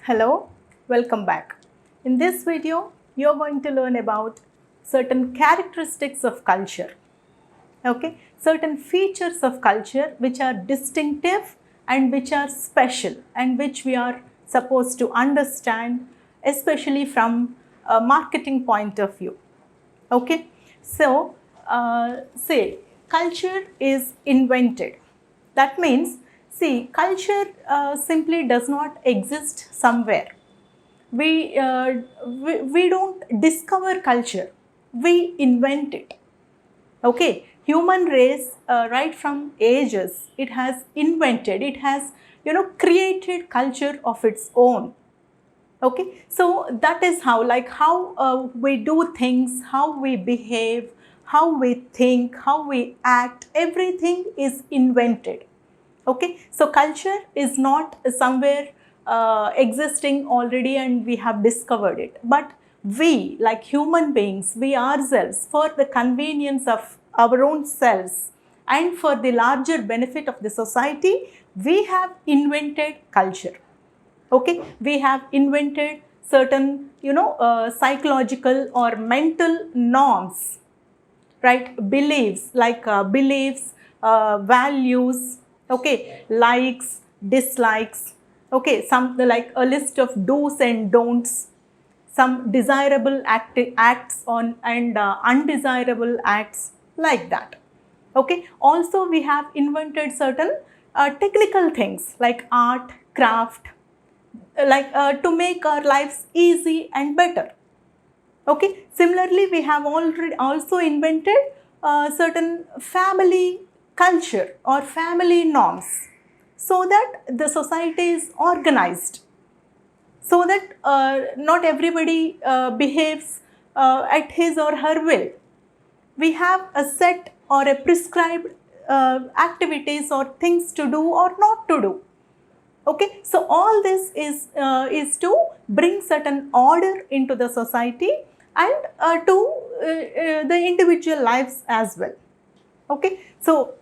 Hello, welcome back. In this video, you are going to learn about certain characteristics of culture. Okay, certain features of culture which are distinctive and which are special and which we are supposed to understand, especially from a marketing point of view. Okay, so say culture is invented. That means, see, culture simply does not exist somewhere. We don't discover culture, we invent it. Okay, human race right from ages, it has invented, it has created culture of its own. Okay, so that is how, like how we do things, how we behave, how we think, how we act, everything is invented. Okay, so culture is not somewhere existing already and we have discovered it, but we, like human beings, we ourselves, for the convenience of our own selves and for the larger benefit of the society, we have invented culture. Okay, we have invented certain psychological or mental norms, right? Beliefs, like beliefs, values, okay, likes, dislikes, okay, some like a list of do's and don'ts, some desirable acts on and undesirable acts, like that. Okay, also we have invented certain technical things like art, craft, like to make our lives easy and better. Okay, similarly we have already also invented certain family culture or family norms, so that the society is organized, so that not everybody behaves at his or her will. We have a set or a prescribed activities or things to do or not to do. Okay, so all this is to bring certain order into the society and to the individual lives as well. Okay, so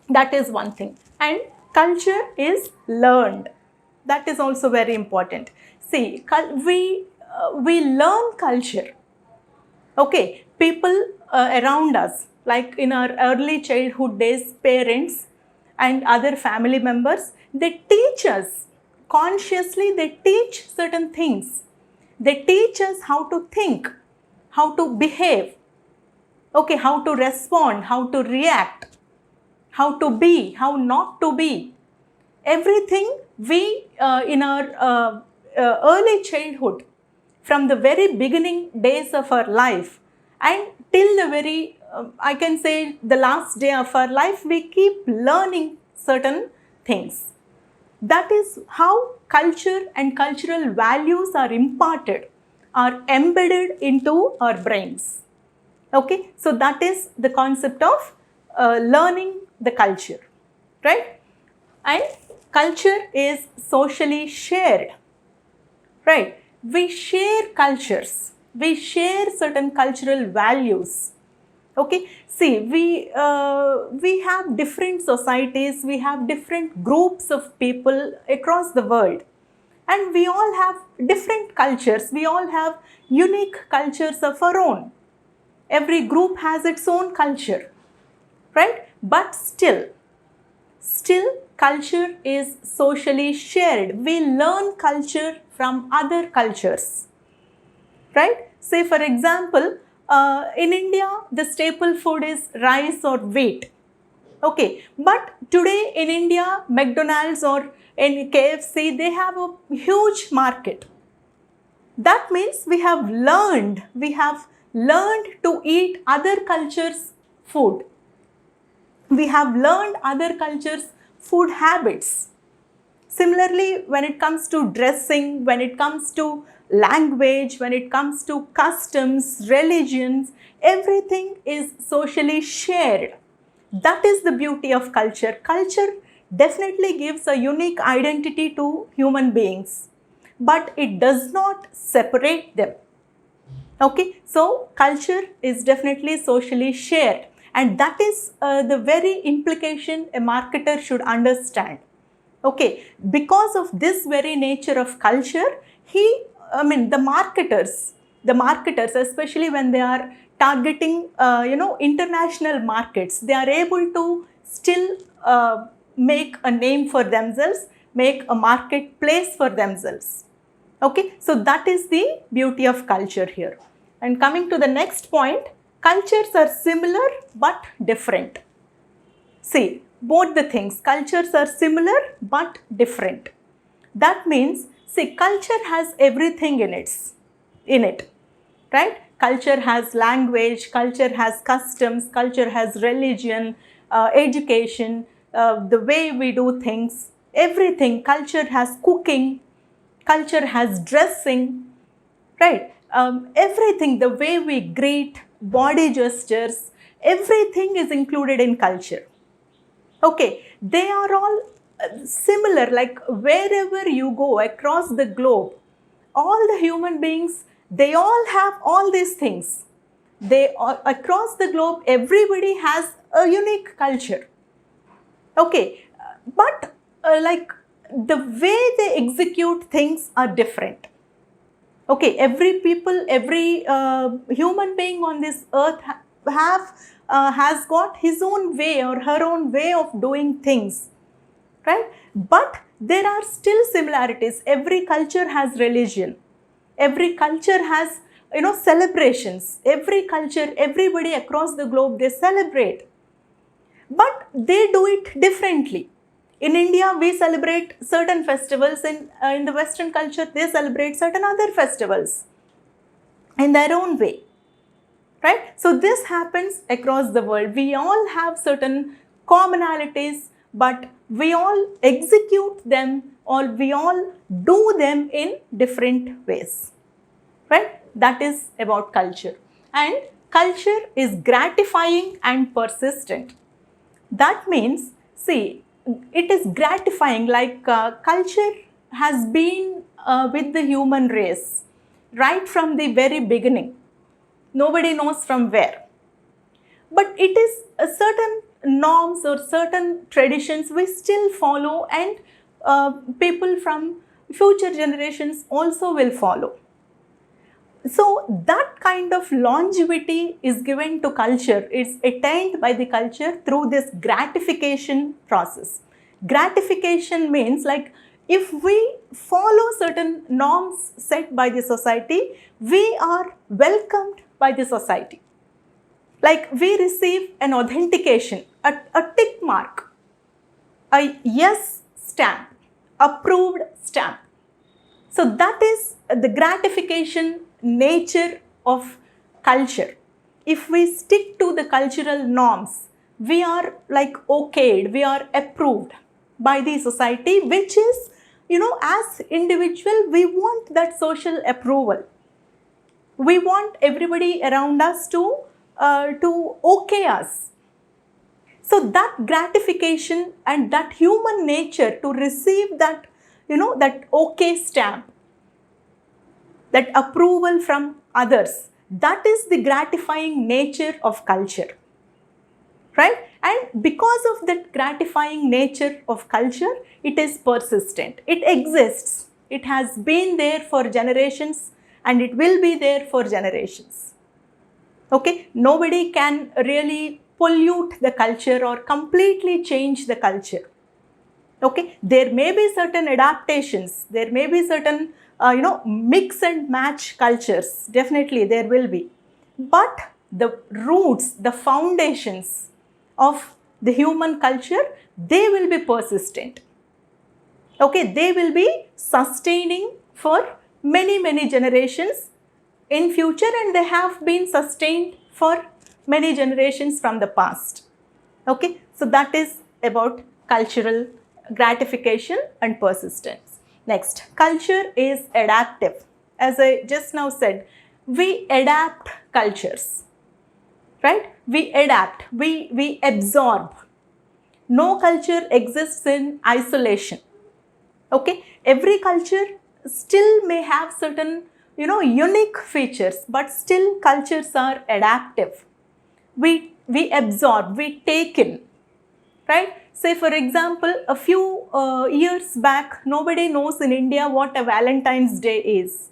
that is one thing. And culture is learned. That is also very important. See, we learn culture. Okay, people around us, like in our early childhood days, parents and other family members, they teach us consciously, they teach certain things. They teach us how to think, how to behave, okay, how to respond, how to react, how to be, how not to be. Everything we in our early childhood, from the very beginning days of our life and till the very I can say the last day of our life, we keep learning certain things. That is how culture and cultural values are imparted, are embedded into our brains. Okay, so that is the concept of learning the culture, right? And culture is socially shared, right? We share cultures, we share certain cultural values. Okay, see, we have different societies, we have different groups of people across the world, and we all have different cultures, we all have unique cultures of our own. Every group has its own culture, right? But still culture is socially shared. We learn culture from other cultures, right? Say for example, in India the staple food is rice or wheat. Okay, but today in India, McDonald's or in KFC, they have a huge market. That means we have learned to eat other cultures' food. We have learned other cultures' food habits. Similarly, when it comes to dressing, when it comes to language, when it comes to customs, religions, everything is socially shared. That is the beauty of culture. Culture definitely gives a unique identity to human beings, but it does not separate them. Okay, so culture is definitely socially shared, and that is the very implication a marketer should understand. Okay, because of this very nature of culture, the marketers, especially when they are targeting, international markets, they are able to still make a name for themselves, make a marketplace for themselves. Okay, so that is the beauty of culture here. And coming to the next point, cultures are similar but different. See, both the things, cultures are similar but different. That means, see, culture has everything in it, right? Culture has language, culture has customs, culture has religion, education, the way we do things, everything. Culture has cooking, culture has dressing, right? Everything, the way we greet, body gestures, everything is included in culture. Okay, they are all similar, like wherever you go across the globe, all the human beings, they all have all these things. They all, across the globe, everybody has a unique culture. Okay, but like the way they execute things are different. Okay, every people, every human being on this earth has got his own way or her own way of doing things, right? But there are still similarities. Every culture has religion, every culture has, celebrations. Every culture, everybody across the globe, they celebrate, but they do it differently. In India, we celebrate certain festivals. In the Western culture, they celebrate certain other festivals in their own way, right? So this happens across the world. We all have certain commonalities, but we all execute them or we all do them in different ways, right? That is about culture. And culture is gratifying and persistent. That means, see, it is gratifying, like culture has been with the human race right from the very beginning. Nobody knows from where. But it is a certain norms or certain traditions we still follow, and people from future generations also will follow. So that kind of longevity is given to culture, it's attained by the culture through this gratification process. Gratification means, like, if we follow certain norms set by the society, we are welcomed by the society. Like, we receive an authentication, a tick mark, a yes stamp, approved stamp. So that is the gratification nature of culture. If we stick to the cultural norms, we are like okayed, we are approved by the society, which is, as individual, we want that social approval. We want everybody around us to okay us. So that gratification and that human nature to receive that, that okay stamp, that approval from others, that is the gratifying nature of culture, right? And because of that gratifying nature of culture, it is persistent. It exists. It has been there for generations and it will be there for generations. Okay, nobody can really pollute the culture or completely change the culture. Okay, there may be certain adaptations, there may be certain mix and match cultures, definitely there will be, but the roots, the foundations of the human culture, they will be persistent. Okay, they will be sustaining for many generations in future, and they have been sustained for many generations from the past. Okay, so that is about cultural gratification and persistence. Next, culture is adaptive. As I just now said, we adapt cultures, right? We adapt, we absorb. No culture exists in isolation. Okay, every culture still may have certain, unique features, but still cultures are adaptive. We absorb, we take in, right? Say for example, a few years back, nobody knows in India what a Valentine's Day is,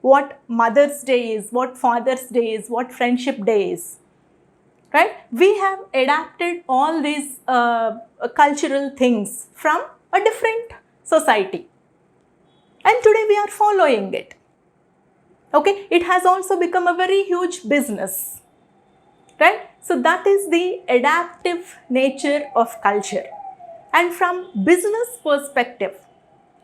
what Mother's Day is, what Father's Day is, what Friendship Day is, right? We have adapted all these cultural things from a different society, and today we are following it. Okay, it has also become a very huge business, right? So that is the adaptive nature of culture. And from business perspective,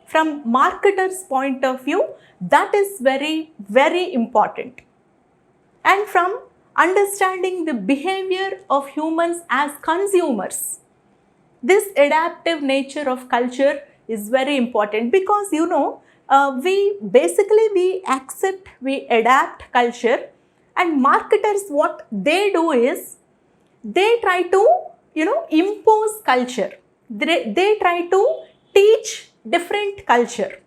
from marketers' point of view, that is very, very important. And from understanding the behavior of humans as consumers, this adaptive nature of culture is very important, because we accept, we adapt culture, and marketers, what they do is they try to impose culture. They try to teach different culture.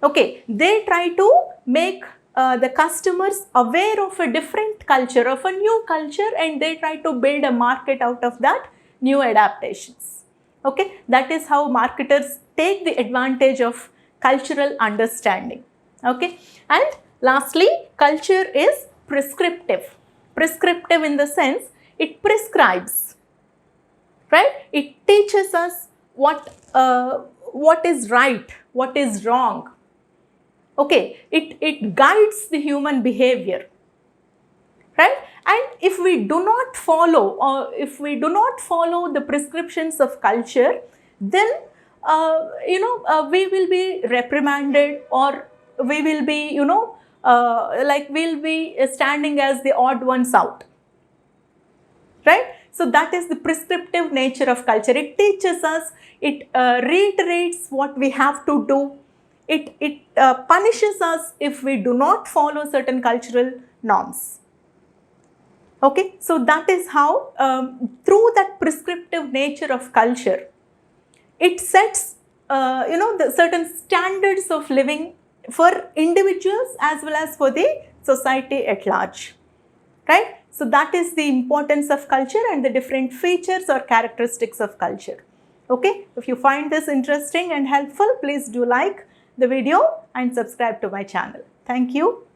Okay, they try to make the customers aware of a different culture, of a new culture, and they try to build a market out of that new adaptations. Okay, that is how marketers take the advantage of cultural understanding. Okay, and lastly, culture is prescriptive. Prescriptive in the sense it prescribes, right? It teaches us what is right, what is wrong. Okay, it guides the human behavior, right? And if we do not follow, or if we do not follow the prescriptions of culture, then we will be reprimanded, or we will be we'll be standing as the odd ones out, right? So that is the prescriptive nature of culture. It teaches us, it reiterates what we have to do, it punishes us if we do not follow certain cultural norms. Okay, so that is how through that prescriptive nature of culture, it sets the certain standards of living for individuals as well as for the society at large, right? So that is the importance of culture and the different features or characteristics of culture. Okay, if you find this interesting and helpful, please do like the video and subscribe to my channel. Thank you.